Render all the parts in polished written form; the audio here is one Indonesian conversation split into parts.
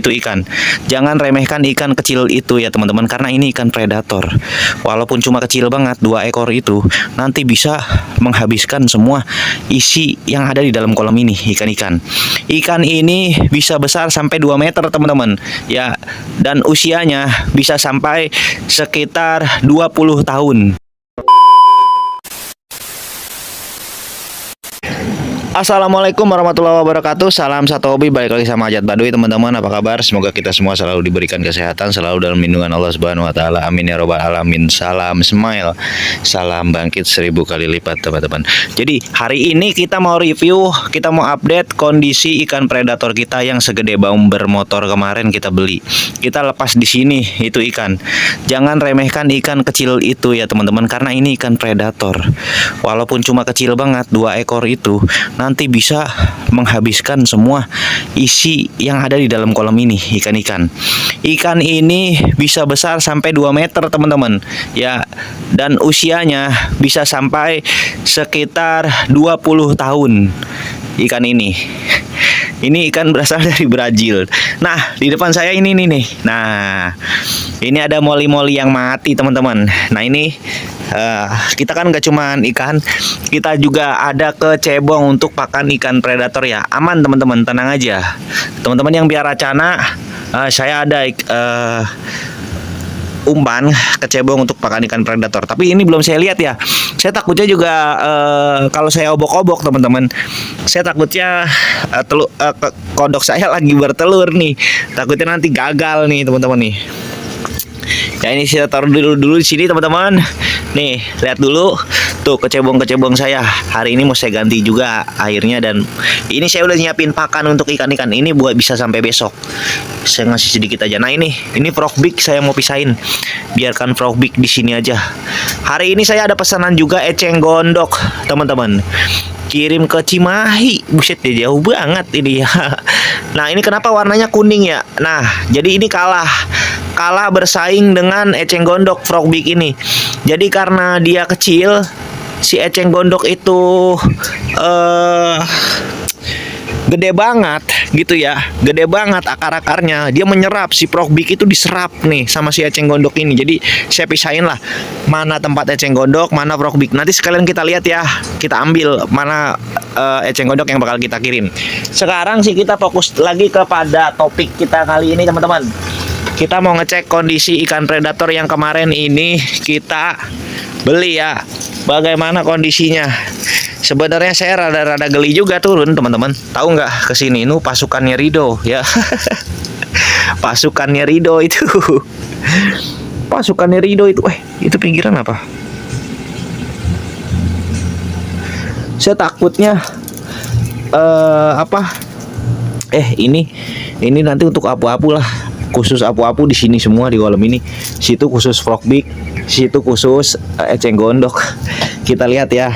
itu ikan. Jangan remehkan ikan kecil itu ya teman-teman, karena ini ikan predator. Walaupun cuma kecil banget 2 ekor itu, nanti bisa menghabiskan semua isi yang ada di dalam kolam ini, ikan-ikan. Ikan ini bisa besar sampai 2 meter teman-teman. Ya, dan usianya bisa sampai sekitar 20 tahun. Assalamualaikum warahmatullahi wabarakatuh. Salam satu hobi, balik lagi sama Ajat Baduy teman-teman. Apa kabar? Semoga kita semua selalu diberikan kesehatan, selalu dalam lindungan Allah Subhanahu wa taala. Amin ya robbal alamin. Salam smile. Salam bangkit 1000 kali lipat teman-teman. Jadi, hari ini kita mau review, kita mau update kondisi ikan predator kita yang segede bumper motor kemarin kita beli. Kita lepas di sini itu ikan. Jangan remehkan ikan kecil itu ya teman-teman, karena ini ikan predator. Walaupun cuma kecil banget 2 ekor itu, nanti bisa menghabiskan semua isi yang ada di dalam kolam ini, ikan-ikan. Ikan ini bisa besar sampai 2 meter teman-teman. Ya, dan usianya bisa sampai sekitar 20 tahun ikan ini. Ini ikan berasal dari Brazil. Nah, di depan saya ini nih. Nah, ini ada moli-moli yang mati teman-teman. Nah, ini kita kan gak cuman ikan, kita juga ada kecebong untuk pakan ikan predator ya. Aman teman-teman, tenang aja. Teman-teman yang biara cana, saya ada umpan kecebong untuk pakan ikan predator. Tapi ini belum saya lihat ya. Saya takutnya juga kalau saya obok-obok teman-teman, saya takutnya kodok saya lagi bertelur nih. Takutnya nanti gagal nih teman-teman nih. Ya, ini saya taruh dulu di sini teman-teman. Nih, lihat dulu tuh kecebong-kecebong saya. Hari ini mau saya ganti juga airnya, dan ini saya udah nyiapin pakan untuk ikan-ikan ini buat bisa sampai besok. Saya ngasih sedikit aja. Nah, ini frog big saya mau pisahin. Biarkan frog big di sini aja. Hari ini saya ada pesanan juga eceng gondok, teman-teman. Kirim ke Cimahi. Buset deh, jauh banget ini ya. Nah, ini kenapa warnanya kuning ya? Nah, jadi ini kalah bersaing dengan eceng gondok frog big ini. Jadi karena dia kecil, si eceng gondok itu gede banget gitu ya, gede banget akar-akarnya, dia menyerap. Si frog big itu diserap nih sama si eceng gondok ini. Jadi saya pisahin lah mana tempat eceng gondok, mana frog big. Nanti sekalian kita lihat ya, kita ambil mana eceng gondok yang bakal kita kirim. Sekarang sih kita fokus lagi kepada topik kita kali ini teman-teman. Kita mau ngecek kondisi ikan predator yang kemarin ini kita beli ya. Bagaimana kondisinya? Sebenarnya saya rada-rada geli juga turun teman-teman. Tahu nggak, kesini ini pasukannya Rido ya. Pasukannya Rido itu. Pasukannya Rido itu. Itu pinggiran apa? Saya takutnya ini nanti untuk apu-apu lah. Khusus apu-apu di sini semua di kolam ini. Situ khusus frog big, situ khusus eceng gondok. Kita lihat ya.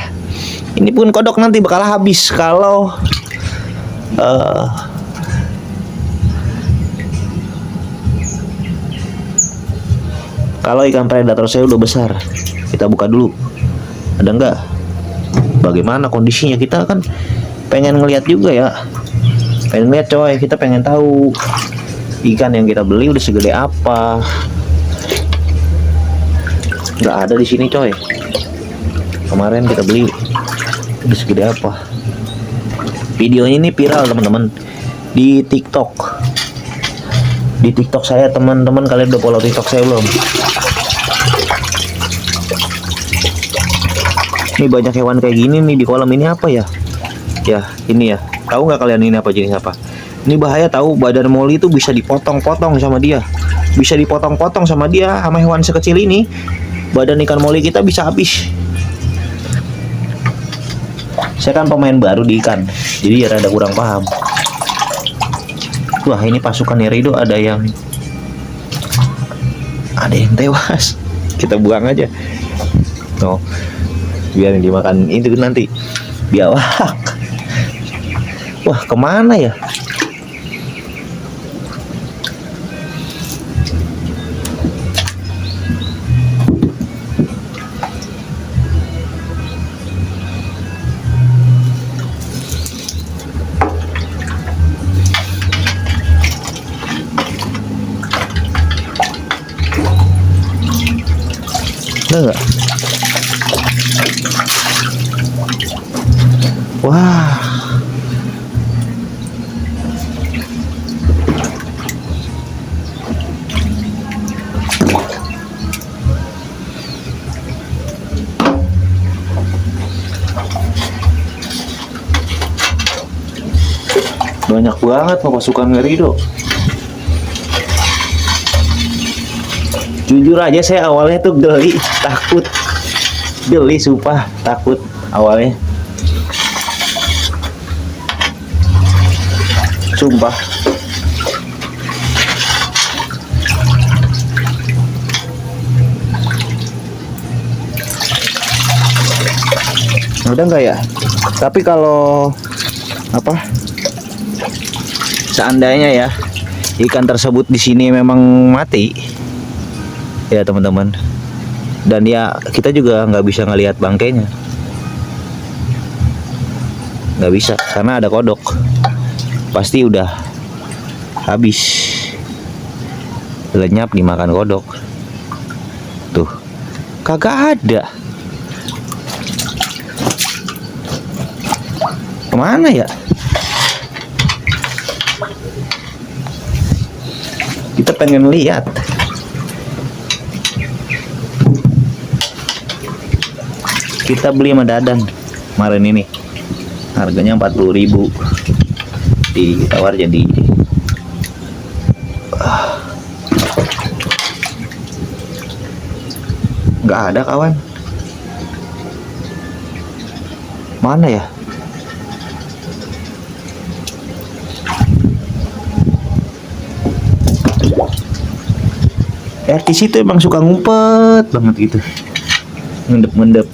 Ini pun kodok nanti bakal habis kalau ikan predator saya udah besar. Kita buka dulu. Ada nggak? Bagaimana kondisinya? Kita kan pengen ngeliat juga ya. Pengen ngeliat coy, kita pengen tahu ikan yang kita beli udah segede apa. Nggak ada di sini coy. Kemarin kita beli udah segede apa. Videonya ini viral teman-teman di TikTok. Di TikTok saya teman-teman, kalian udah follow TikTok saya belum? Ini banyak hewan kayak gini nih di kolam ini, apa ya? Ya ini ya. Tahu nggak kalian ini apa jenis apa? Ini bahaya tahu, badan moli itu bisa dipotong-potong sama dia. Bisa dipotong-potong sama dia, sama hewan sekecil ini. Badan ikan moli kita bisa habis. Saya kan pemain baru di ikan, jadi ya rada kurang paham. Wah, ini pasukan Rido ada yang tewas. Kita buang aja. Tuh, biar dimakan itu nanti. Biawak. Wah, kemana ya? Ada nggak? Wah. Banyak banget pasukan Ngerido. Jujur aja saya awalnya tuh geli, takut. Geli sumpah, takut awalnya. Sumpah. Udah enggak ya? Tapi kalau apa? Seandainya ya ikan tersebut di sini memang mati, ya teman-teman, dan ya kita juga nggak bisa ngelihat bangkainya, nggak bisa karena ada kodok, pasti udah habis, lenyap dimakan kodok. Tuh, kagak ada. Kemana ya? Kita pengen lihat. Kita beli sama Dadan kemarin ini. Harganya 40.000. Ditawar jadi nggak ada kawan. Mana ya? RTC itu emang suka ngumpet banget gitu, ngendep-ngendep.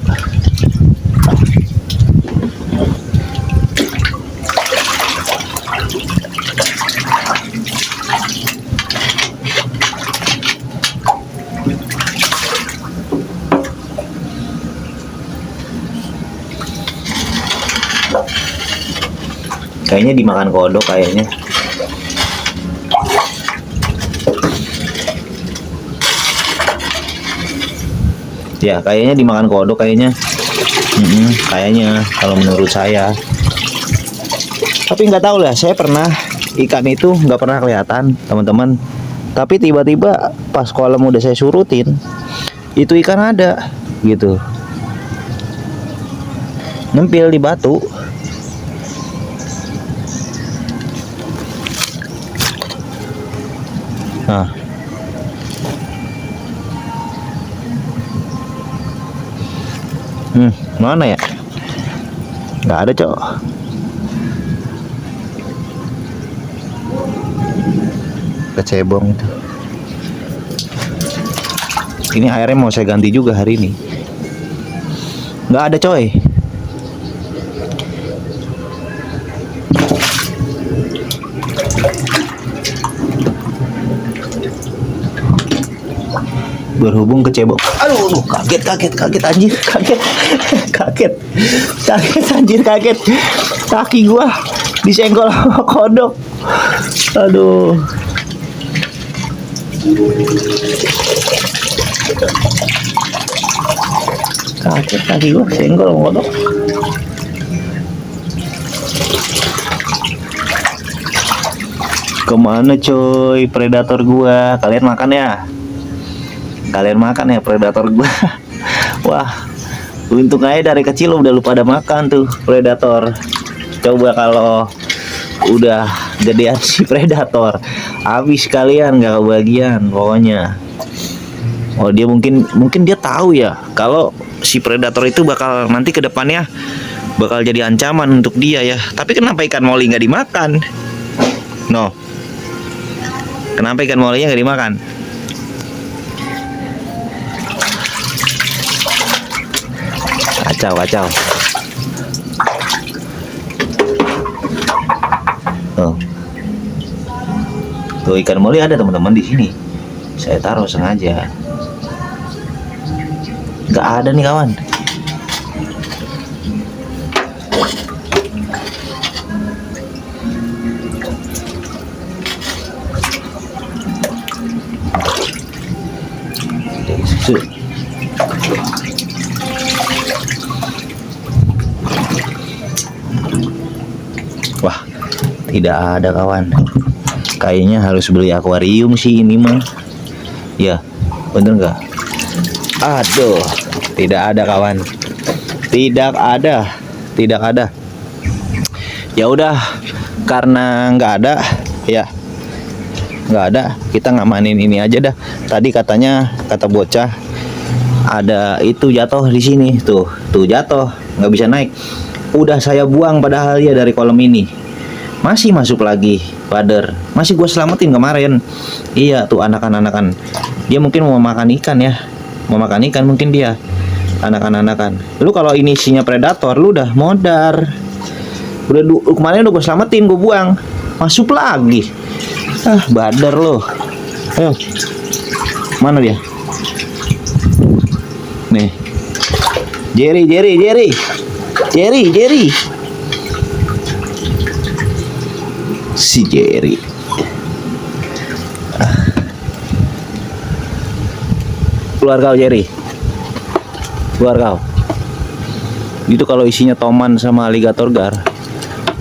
Kayaknya dimakan kodok kayaknya. Ya kayaknya dimakan kodok kayaknya. Kayaknya kalau menurut saya. Tapi nggak tahu lah, saya pernah ikan itu nggak pernah kelihatan teman-teman. Tapi tiba-tiba pas kolam udah saya surutin, itu ikan ada gitu, nempel di batu. Nah, mana ya? Nggak ada, Cok. Kecebong itu. Ini airnya mau saya ganti juga hari ini. Nggak ada, coy. Berhubung kecebong. Aduh, kaget anjir, kaget anjir, kaget. Kaki gua disenggol sama kodok. Aduh. Kaget kaki gua senggol sama kodok. Kemana coy predator gua? Kalian makan ya? Predator gua. Wah, untung aja dari kecil udah lu pada makan tuh predator. Coba kalau udah gedean si predator, habis kalian nggak kebagian pokoknya. Oh, dia mungkin dia tahu ya kalau si predator itu bakal nanti ke depannya bakal jadi ancaman untuk dia ya. Tapi kenapa ikan moli nggak dimakan? No. Kenapa ikan molinya nggak dimakan? Kacau. Oh. Tuh ikan moli ada teman-teman di sini. Saya taruh sengaja. Nggak ada nih kawan. Wah, tidak ada kawan. Kayaknya harus beli akuarium sih ini mah. Ya, bener nggak? Aduh, tidak ada kawan. Tidak ada, tidak ada. Ya udah, karena nggak ada, ya nggak ada. Kita ngamanin ini aja dah. Tadi katanya kata bocah ada itu jatuh di sini, tuh jatuh, nggak bisa naik. Udah saya buang padahal ya dari kolam ini. Masih masuk lagi, Pader. Masih gue selamatin kemarin. Iya tuh anakan-anakan. Dia mungkin mau makan ikan ya. Mau makan ikan mungkin dia. Anakan-anakan. Lu kalau ini isinya predator, lu udah modar. Udah kemarin udah gue selamatin, gue buang. Masuk lagi. Ah, Bader lo. Ayo. Mana dia? Nih. Jerry. Si Jerry. Keluar kau, Jerry. Keluar kau. Itu kalau isinya toman sama alligator gar,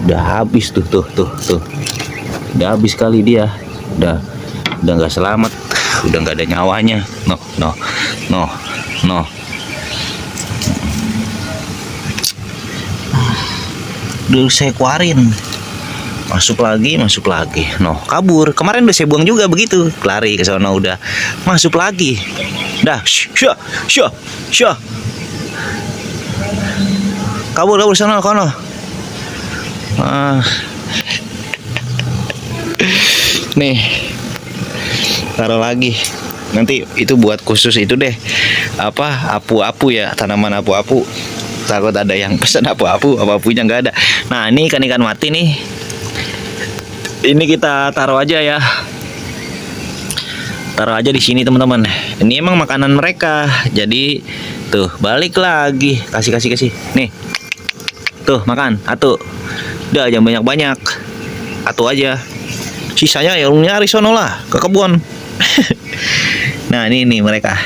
udah habis tuh. Udah habis kali dia. Udah nggak selamat. Udah nggak ada nyawanya. No. Udah saya keluarin. Masuk lagi. No, kabur. Kemarin udah saya buang juga begitu. Lari ke sana udah. Masuk lagi. Dah, syah. Kabur sana kono. Nih. Taruh lagi. Nanti itu buat khusus itu deh. Apu-apu ya, tanaman apu-apu. Takut ada yang pesan apu-apunya nggak ada. Nah, ini ikan mati nih. Ini kita taruh aja ya. Taruh aja di sini teman-teman. Ini emang makanan mereka. Jadi tuh balik lagi. Kasih. Nih. Tuh makan. Atuh. Udah jangan banyak-banyak. Atuh aja. Sisanya ya nyari sono lah ke kebun. Nah ini mereka.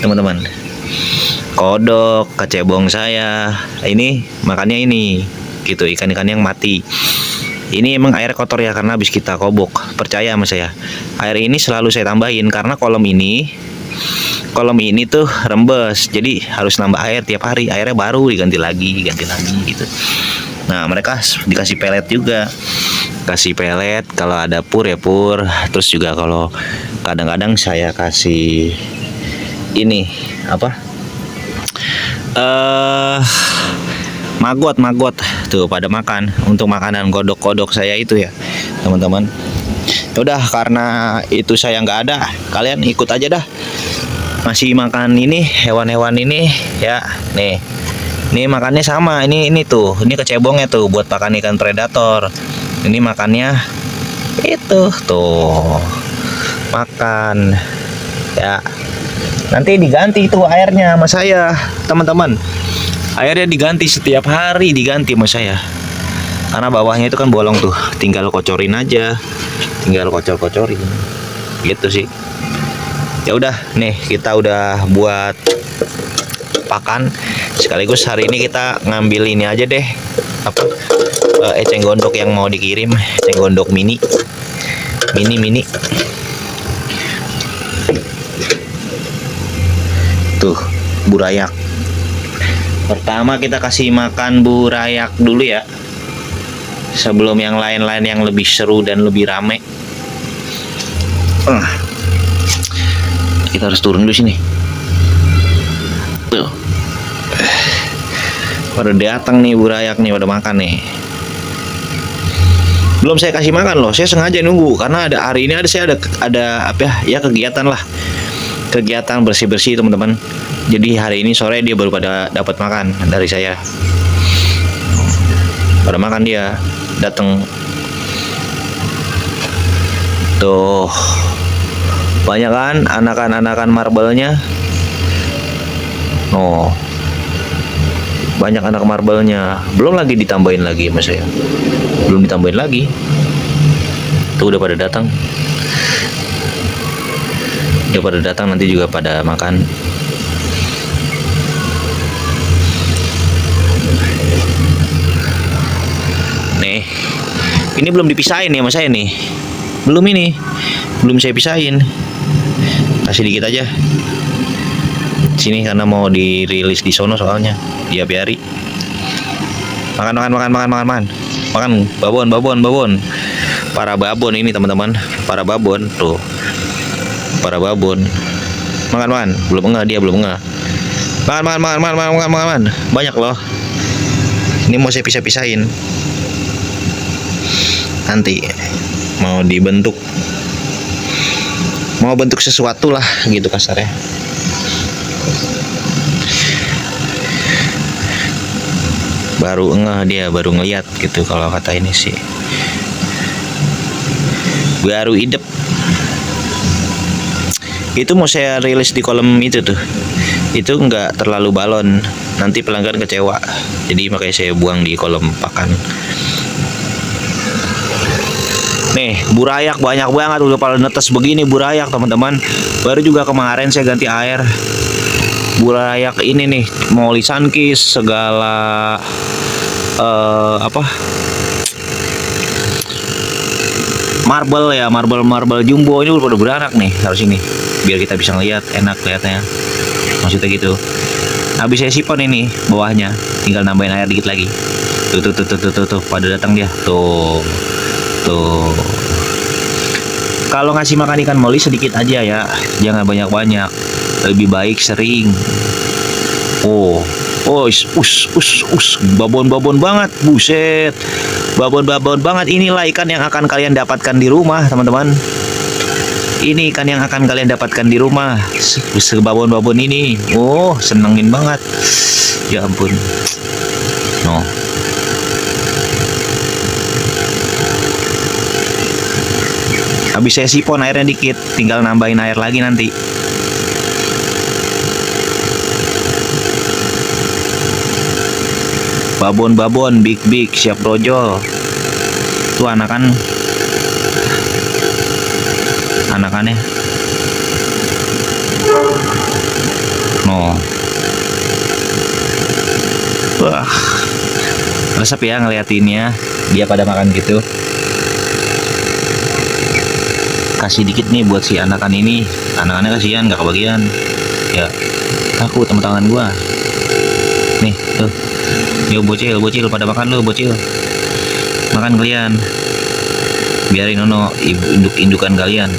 Teman-teman. Kodok, kecebong saya. Ini makannya ini. Gitu ikan-ikan yang mati. Ini emang air kotor ya karena habis kita kobok. Percaya sama saya. Air ini selalu saya tambahin karena kolam ini tuh rembes. Jadi harus nambah air tiap hari. Airnya baru diganti lagi gitu. Nah, mereka dikasih pelet juga. Kasih pelet kalau ada pur ya pur. Terus juga kalau kadang-kadang saya kasih ini Magot tuh pada makan untuk makanan kodok saya itu ya teman-teman. Udah karena itu saya nggak ada, kalian ikut aja dah. Masih makan ini hewan-hewan ini ya. Nih makannya sama ini tuh, ini kecebongnya tuh buat pakan ikan predator. Ini makannya itu tuh makan ya. Nanti diganti itu airnya sama saya teman-teman. Airnya diganti setiap hari, diganti sama saya. Karena bawahnya itu kan bolong tuh, tinggal kocorin aja, tinggal kocor-kocorin, gitu sih. Ya udah, nih kita udah buat pakan. Sekaligus hari ini kita ngambil ini aja deh, eceng gondok yang mau dikirim, eceng gondok mini. Tuh, burayak. Pertama kita kasih makan burayak dulu ya. Sebelum yang lain-lain yang lebih seru dan lebih rame. Kita harus turun dulu sini. Tuh. Pada datang nih burayak nih, pada makan nih. Belum saya kasih makan loh, saya sengaja nunggu karena hari ini ada kegiatan lah. Kegiatan bersih-bersih teman-teman. Jadi hari ini sore dia baru pada dapat makan dari saya. Pada makan dia datang. Tuh. Banyak kan anakan marblenya. Oh. Banyak anak marblenya. Belum lagi ditambahin lagi sama saya. Belum ditambahin lagi. Tuh udah pada datang. Nanti juga pada makan. Ini belum dipisahin ya mas saya nih. Belum ini. Belum saya pisahin. Kasih dikit aja. Sini karena mau dirilis di sono soalnya. Dia biari. Makan. Makan babon. Para babon ini teman-teman. Para babon tuh. Para babon. Makan. Belum enggak dia belum enggak. Makan. Banyak loh. Ini mau saya pisah-pisahin. Nanti mau dibentuk. Mau bentuk sesuatu lah gitu kasarnya. Baru dia baru ngeliat gitu kalau kata ini sih. Baru idep. Itu mau saya rilis di kolom itu tuh. Itu nggak terlalu balon, nanti pelanggan kecewa, jadi makanya saya buang di kolom pakan. Nih burayak banyak banget, udah pada netes begini burayak teman-teman. Baru juga kemarin saya ganti air. Burayak ini nih Molly Sunkist segala marble jumbo ini udah beranak nih, harus ini biar kita bisa ngeliat enak lihatnya. Maksudnya gitu. Habis saya sipon ini bawahnya, tinggal nambahin air dikit lagi. Tuh pada datang dia. Tuh. Kalau ngasih makan ikan Molly sedikit aja ya, jangan banyak-banyak. Lebih baik sering. Babon banget, buset. Babon banget. Inilah ikan yang akan kalian dapatkan di rumah, teman-teman. Ini ikan yang akan kalian dapatkan di rumah. Sebabon-babon ini. Oh, senengin banget. Ya ampun. No. Habis saya sipon airnya dikit, tinggal nambahin air lagi nanti. Babon big siap brojol. Tuh anakannya. No. Wah. Resep ya ngeliatinnya. Dia pada makan gitu. Kasih dikit nih buat si anakan ini. Anakannya kasihan nggak kebagian. Ya. Takut sama tangan gua. Nih, tuh. Yo bocil pada makan lo bocil. Makan kalian. Biarin indukan kalian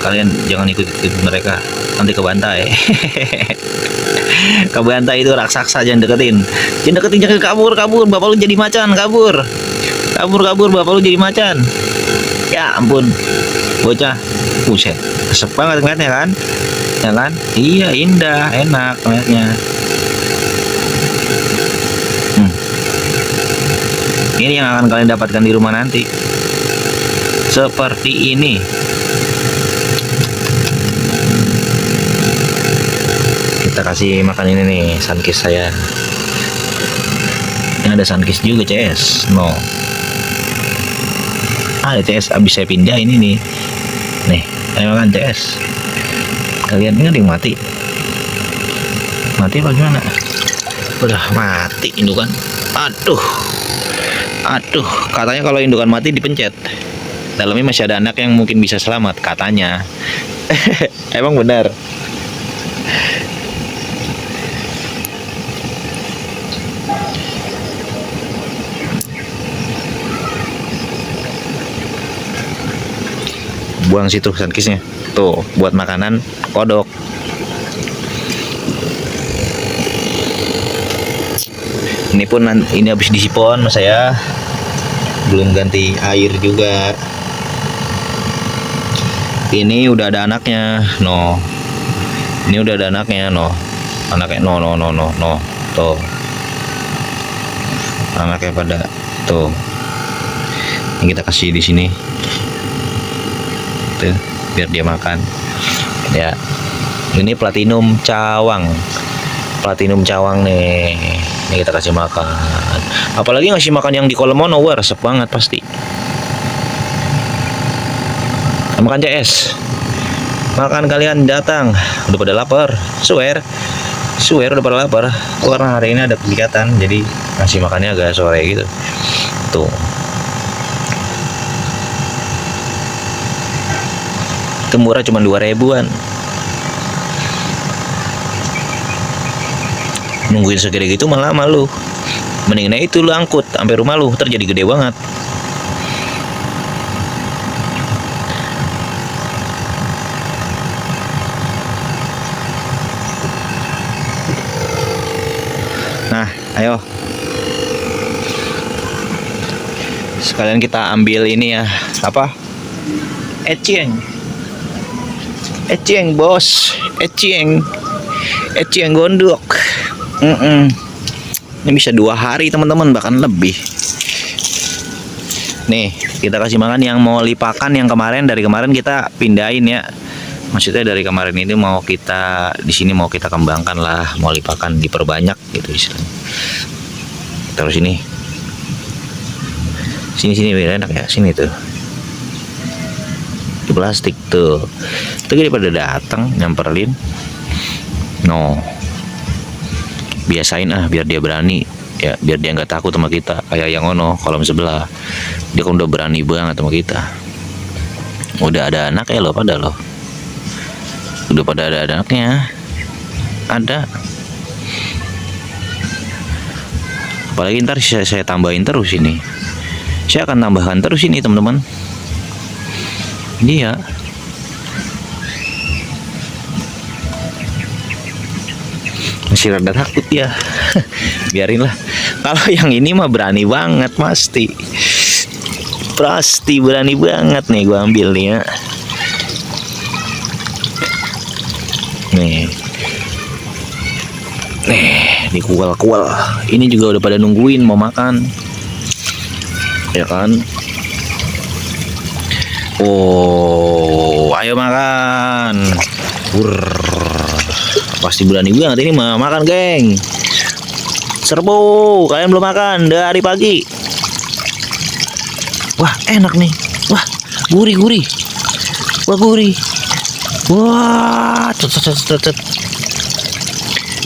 jangan ikut mereka, nanti kebantai. Kebantai itu raksasa, jangan deketin jangan kabur bapak lu jadi macan, kabur bapak lu jadi macan. Ya ampun bocah, buset kesep banget ngeliatnya kan, ya kan? Iya indah enak ngeliatnya. Ini yang akan kalian dapatkan di rumah nanti. Seperti ini. Kita kasih makan ini nih, Sunkist saya. Ini ada Sunkist juga CS. No. Ada CS abis saya pindah ini nih. Nih, ayo makan CS. Kalian ini ada yang mati. Mati apa gimana? Udah mati indukan. Aduh, katanya kalau indukan mati dipencet. Dalamnya masih ada anak yang mungkin bisa selamat katanya. Emang benar. Buang situ Sunkistnya. Tuh buat makanan kodok. Ini pun ini habis disipon saya, belum ganti air juga. Ini udah ada anaknya, no. Ini udah ada anaknya, no. Anaknya, no. Tuh. Anaknya pada, tuh. Ini kita kasih di sini. Tuh, biar dia makan. Ya. Ini platinum cawang. Nih. Ini kita kasih makan. Apalagi ngasih makan yang di kolam mono, resep banget pasti. Makan CS. Makan kalian datang. Udah pada lapar. Swear udah pada lapar. Karena hari ini ada kegiatan, jadi ngasih makannya agak sore gitu. Tuh. Itu murah cuma 2 ribuan. Nungguin segede gitu malah lama lu. Mendingan itu lu angkut sampai rumah lu, ntar jadi gede banget. Nah, ayo. Sekalian kita ambil ini ya, apa? Ecieng. Ecieng, bos. Ecieng. Ecieng gondok. Ini bisa 2 hari teman-teman, bahkan lebih. Nih, kita kasih makan yang mau lipakan yang kemarin, dari kemarin kita pindahin ya. Maksudnya dari kemarin ini mau kita di sini mau kita kembangkan lah, mau lipakan, diperbanyak gitu istilahnya. Terus ini. Sini biar enak ya, sini tuh. Di plastik tuh. Itu daripada datang nyamperin. No. Biasain biar dia berani ya, biar dia nggak takut sama kita kayak yang ono kolam sebelah. Dia kan udah berani banget sama kita, udah ada anak ya loh, pada loh udah pada ada anaknya, ada. Apalagi ntar saya tambahin terus ini, saya akan tambahkan terus ini teman-teman. Iya, masih rada takut ya. Biarin lah. Kalau yang ini mah berani banget, pasti berani banget nih. Gua ambil nih ya. Nih dikual-kual. Ini juga udah pada nungguin mau makan, ya kan? Oh, ayo makan. Pasti berani banget ini mah makan, geng. Serbu, kalian belum makan dari pagi. Wah, enak nih. Wah, gurih. Wah, gurih. Wah, cet.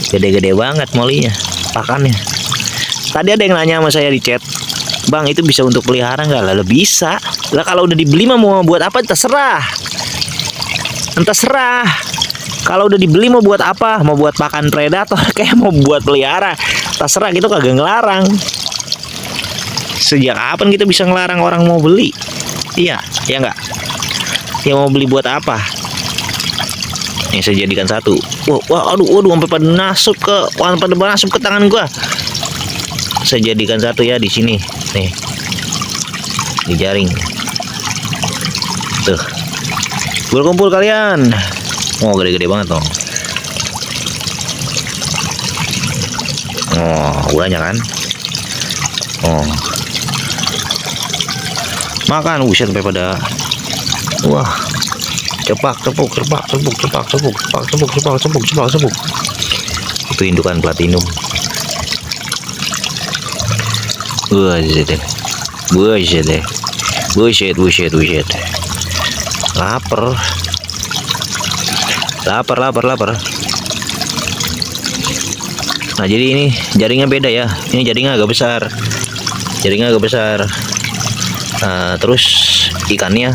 Gede-gede banget molinya, pakannya. Tadi ada yang nanya sama saya di chat, "Bang, itu bisa untuk pelihara nggak?" Lah, bisa. Lah kalau udah dibeli mah mau buat apa terserah. Kalau udah dibeli mau buat apa? Mau buat pakan predator kayak mau buat pelihara, terserah, gitu kagak ngelarang. Sejak kapan kita bisa ngelarang orang mau beli? Iya, ya enggak? Ya mau beli buat apa? Yang saya jadikan satu. Waduh, sampai pada masuk ke tangan gua. Saya jadikan satu ya di sini. Nih. Di jaring. Tuh. Berkumpul kalian. Oh, gede-gede banget dong. Oh, banyak kan? Oh. Makan, buset, sampai pada. Wah. Cepak. Itu indukan platinum. Buset. Lapar. Nah, jadi ini jaringnya beda ya. Ini jaringnya agak besar. Nah, terus ikannya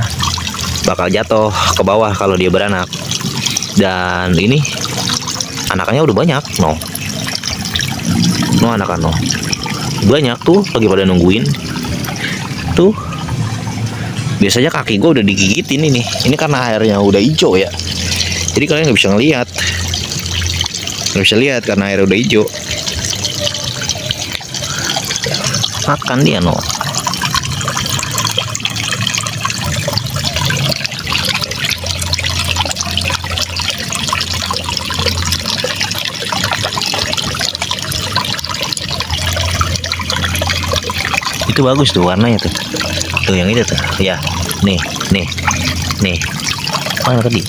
bakal jatuh ke bawah kalau dia beranak. Dan ini anakannya udah banyak, no anakan, banyak tuh, lagi pada nungguin tuh. Biasanya kaki gue udah digigitin ini karena airnya udah hijau ya, jadi kalian nggak bisa lihat karena air udah hijau. Makan dia, no. Itu bagus tuh warnanya tuh yang itu tuh ya. Nih mana tadi?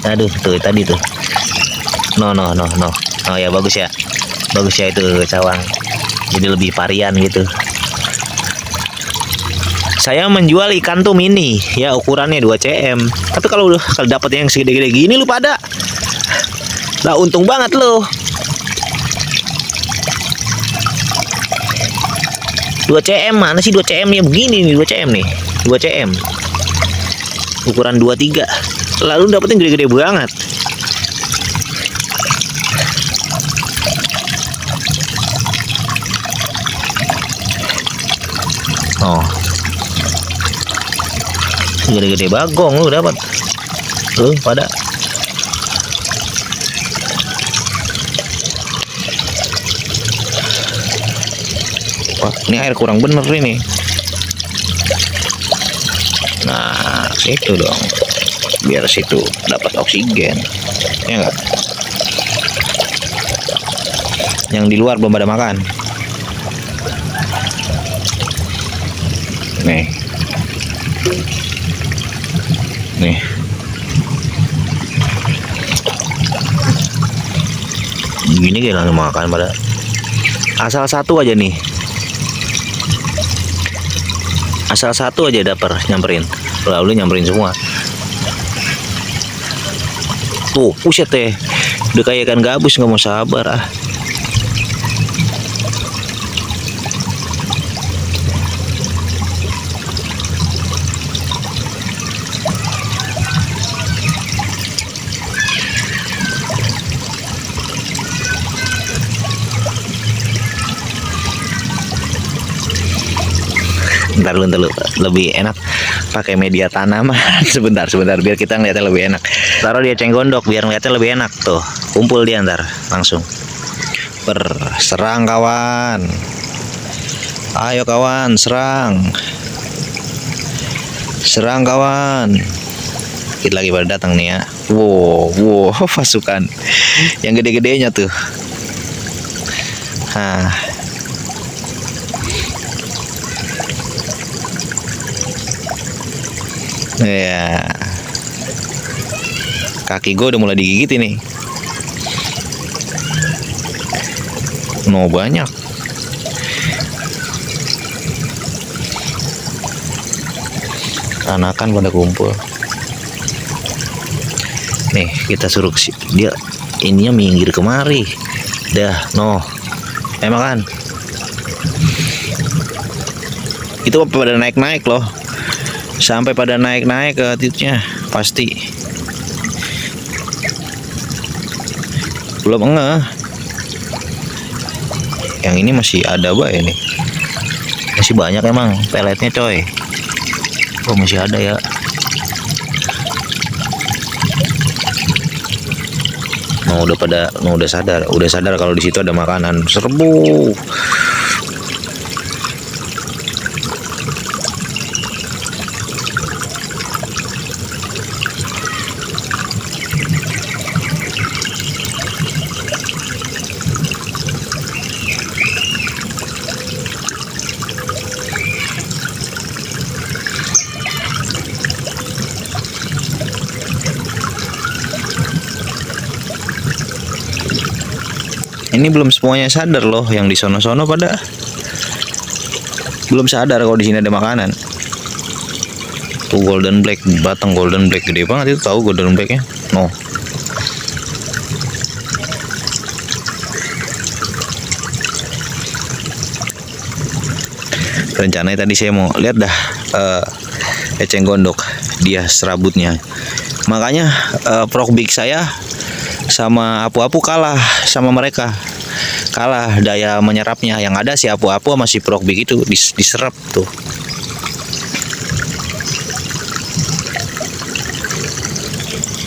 Aduh, tuh tadi tuh. No. Oh ya, bagus ya itu cawang, jadi lebih varian gitu. Saya menjual ikan tuh mini ya, ukurannya 2 cm. Tapi kalau dapat yang segede-gede gini lu pada lah, untung banget lo. 2 cm mana sih? 2 cm ya begini nih, 2 cm nih. 2 cm ukuran 23. lalu dapetnya gede-gede banget. Oh, gede-gede bagong lu dapat. Tuh pada. Wah, ini air kurang bener ini. Nah, situ dong. Biar situ dapat oksigen. Ya enggak? Yang di luar belum pada makan. Nih. Nih. Gini kayak langsung makan pada. Asal satu aja nih. Asal satu aja dapet nyamperin. Lalu nyamperin semua. Tuh, buset deh. Udah kayak ikan gabus, nggak mau sabar ah. Ntar lu lebih enak pakai media tanaman. sebentar biar kita ngeliatnya lebih enak. Taruh di eceng gondok biar ngeliatnya lebih enak. Tuh kumpul dia ntar langsung serang kawan. Ayo kawan, serang kawan. Kita lagi pada datang nih ya. Wow pasukan yang gede-gedenya tuh. Ya, kaki gue udah mulai digigit ini. No, banyak. Anakan pada kumpul. Nih kita suruh dia ininya minggir kemari. Dah, no. Makan. Itu pada naik-naik loh. Sampai pada naik-naik ke titiknya pasti. Belum ngeh. Yang ini masih ada bah ini. Masih banyak emang peletnya coy. Oh masih ada ya. Udah sadar kalau di situ ada makanan. Serbu. Ini belum semuanya sadar loh, yang di sono-sono pada belum sadar kalau di sini ada makanan. Tuh golden black, batang golden black gede banget itu, tahu golden blacknya? No. Rencananya tadi saya mau lihat dah eceng gondok, dia serabutnya. Makanya prokbik saya sama apu-apu kalah sama mereka, kalah daya menyerapnya. Yang ada si apu-apu sama si prokbik itu diserap tuh.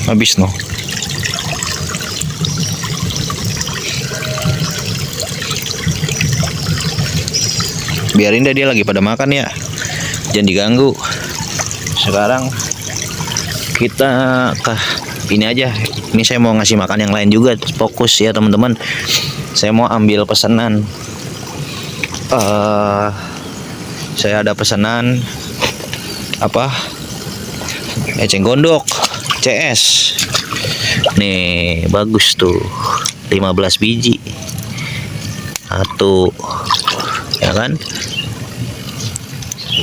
Habis no. Biarin dah, dia lagi pada makan ya, jangan diganggu. Sekarang kita ini aja. Ini saya mau ngasih makan yang lain juga, fokus ya teman-teman. Saya mau ambil pesanan. Saya ada pesanan apa? Eceng gondok CS. Nih, bagus tuh. 15 biji. Satu. Ya kan?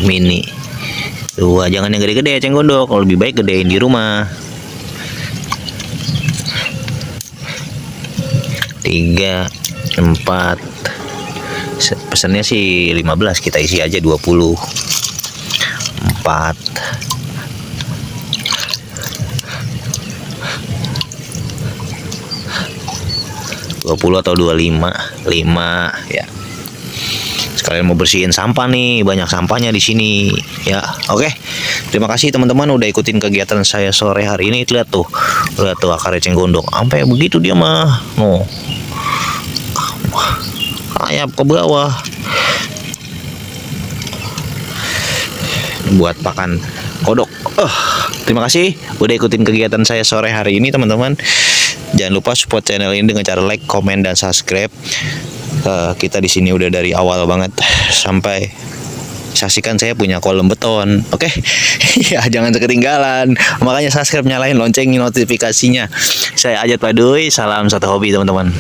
Mini. Dua, jangan yang gede-gede eceng gondok. Kalau lebih baik gedein di rumah. 3, 4. Pesannya sih 15, kita isi aja 20. 4. 20 atau 25, 5 ya. Sekalian mau bersihin sampah nih, banyak sampahnya di sini ya. Oke. Terima kasih teman-teman udah ikutin kegiatan saya sore hari ini. Lihat tuh akar eceng gondok. Sampai begitu dia mah. No. Ayap ke bawah. Buat pakan kodok. Terima kasih udah ikutin kegiatan saya sore hari ini teman-teman. Jangan lupa support channel ini dengan cara like, komen, dan subscribe. Kita di sini udah dari awal banget sampai saksikan saya punya kolom beton. Oke. Ya, jangan ketinggalan. Makanya subscribe, nyalain lonceng notifikasinya. Saya Ajat Baduy, salam satu hobi teman-teman.